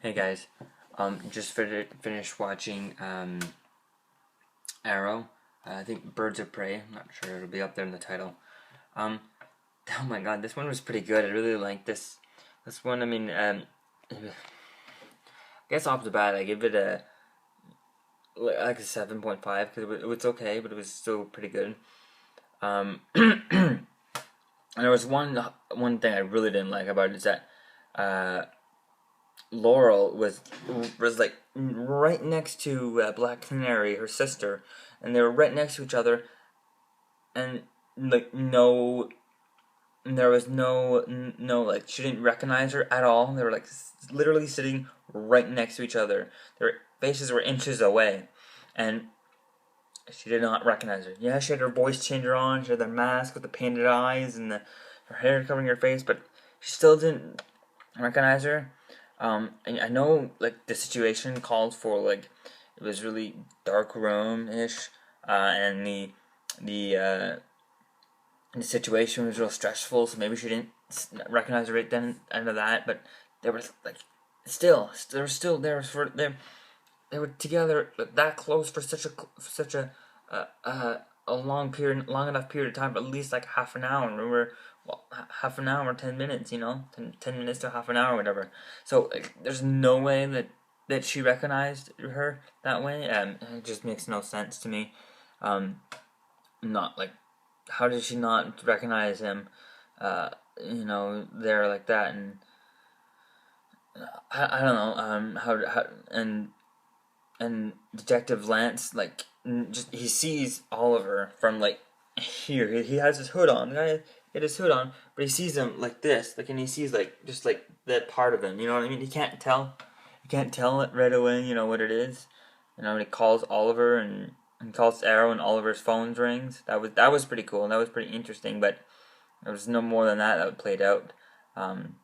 Hey guys, just finished watching Arrow. I think Birds of Prey. I'm not sure it'll be up there in the title. Um, oh my god, this one was pretty good. I really liked this one. I mean, I guess off the bat, I give it a 7.5 because it was okay, but it was still pretty good. And there was one thing I really didn't like about it is that Laurel was like right next to Black Canary, her sister, and they were right next to each other, and like there was no like she didn't recognize her at all. They were like literally sitting right next to each other. Their faces were inches away, and she did not recognize her. Yeah, she had her voice changer on. She had the mask with the painted eyes and her hair covering her face, but she still didn't recognize her. And I know like the situation called for like it was really dark room ish, and the situation was real stressful. So maybe she didn't recognize her right then end of that. But they were like they were still there for them. They were together that close for a long enough period of time, at least like half an hour. Remember, well, half an hour, 10 minutes, 10 minutes to half an hour, whatever. So like, there's no way that she recognized her that way. It just makes no sense to me. Not like, how did she not recognize him? There like that, and I don't know. How and Detective Lance like just he sees Oliver from like here. He has his hood on. The guy had his hood on, but he sees him like this, like, and he sees like just like that part of him. You know what I mean? He can't tell. He can't tell it right away. You know what it is. And he calls Oliver and calls Arrow, and Oliver's phone rings. That was pretty cool. And that was pretty interesting. But there was no more than that played out. Um,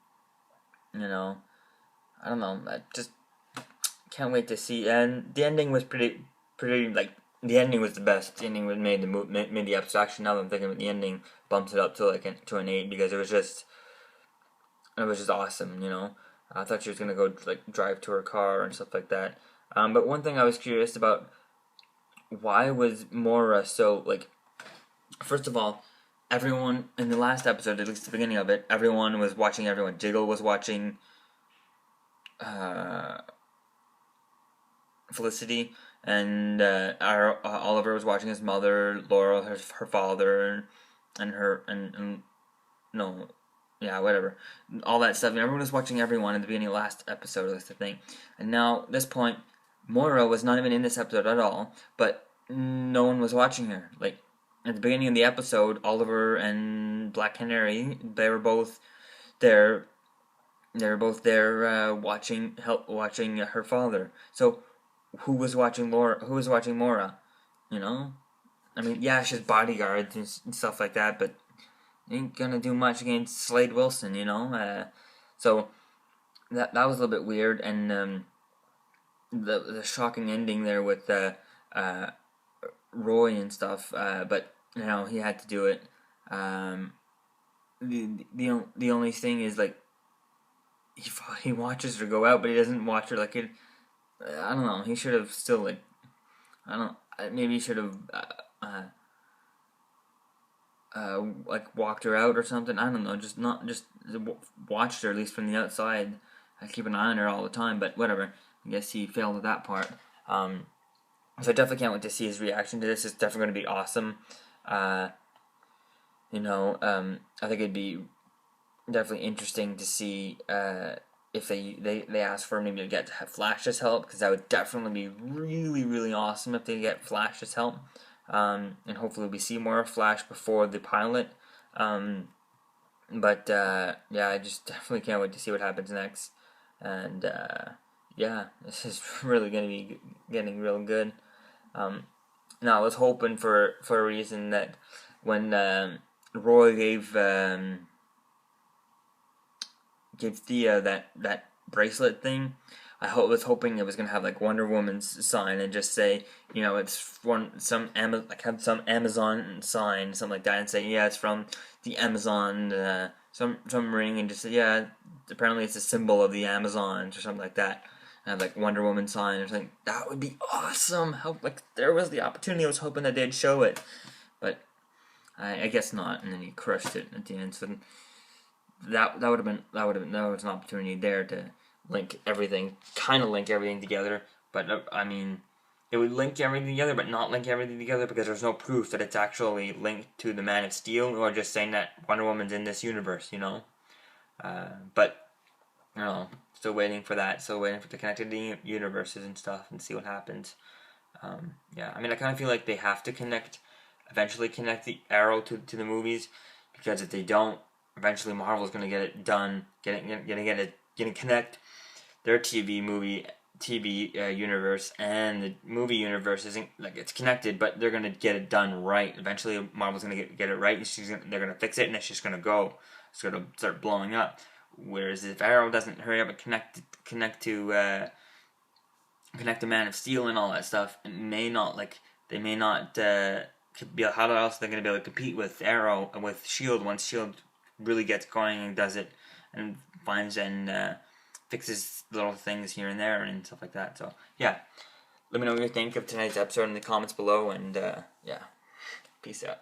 you know, I don't know. I just can't wait to see. And the ending was pretty like the ending was the best. The ending was made the episode. Actually, now that I'm thinking about the ending, bumps it up to to an 8 because it was just awesome. I thought she was gonna go like drive to her car and stuff like that. But one thing I was curious about, why was Mora so like? First of all, everyone in the last episode, at least the beginning of it, everyone was watching everyone. Jiggle was watching uh, Felicity, and Oliver was watching his mother, Laurel, her father, and her and no, yeah, whatever, all that stuff. And everyone was watching everyone in the beginning of the last episode. That's the thing. And now at this point, Moira was not even in this episode at all, but no one was watching her. Like at the beginning of the episode, Oliver and Black Canary, they were both there. They were both there watching her father. So who was watching Laura? Who was watching Mora? You know, I mean, yeah, she's bodyguards and stuff like that, but ain't gonna do much against Slade Wilson. So that was a little bit weird, and the shocking ending there with uh, Roy and stuff. But he had to do it. The only thing is like he watches her go out, but he doesn't watch her like it. I don't know. He should have still like I don't. Maybe he should have like walked her out or something. I don't know. Just not just watched her at least from the outside. I keep an eye on her all the time, but whatever. I guess he failed at that part. So I definitely can't wait to see his reaction to this. It's definitely going to be awesome. I think it'd be definitely interesting to see if they ask for maybe to get Flash's help, because that would definitely be really, really awesome if they get Flash's help. And hopefully we see more of Flash before the pilot. But yeah, I just definitely can't wait to see what happens next. And yeah, this is really going to be getting real good. Now I was hoping for a reason that when Roy gave Thea that bracelet thing, was hoping it was gonna have like Wonder Woman's sign and just say, it's some Amazon sign, something like that, and say, yeah, it's from the Amazon, some ring, and just say, yeah, apparently it's a symbol of the Amazons or something like that. And have like Wonder Woman sign or something. That would be awesome. How like there was the opportunity. I was hoping that they'd show it, but I guess not. And then he crushed it at the end. So that was an opportunity there to link everything together. But I mean, it would link everything together, but not link everything together because there's no proof that it's actually linked to the Man of Steel, or just saying that Wonder Woman's in this universe, you know. But I don't know. Still waiting for that. Still waiting for the connected universes and stuff, and see what happens. Yeah, I mean, I kind of feel like they have to eventually connect the Arrow to the movies, because if they don't, eventually Marvel's gonna get it done, connect their TV universe and the movie universe isn't like it's connected, but they're gonna get it done right. Eventually, Marvel's gonna get it right, and they're gonna fix it, and it's just gonna go. It's gonna start blowing up. Whereas if Arrow doesn't hurry up and connect to Man of Steel and all that stuff, they may not be. How else are they gonna be able to compete with Arrow and with Shield once Shield really gets going and does it and finds and fixes little things here and there and stuff like that. So yeah, let me know what you think of tonight's episode in the comments below, and yeah, peace out.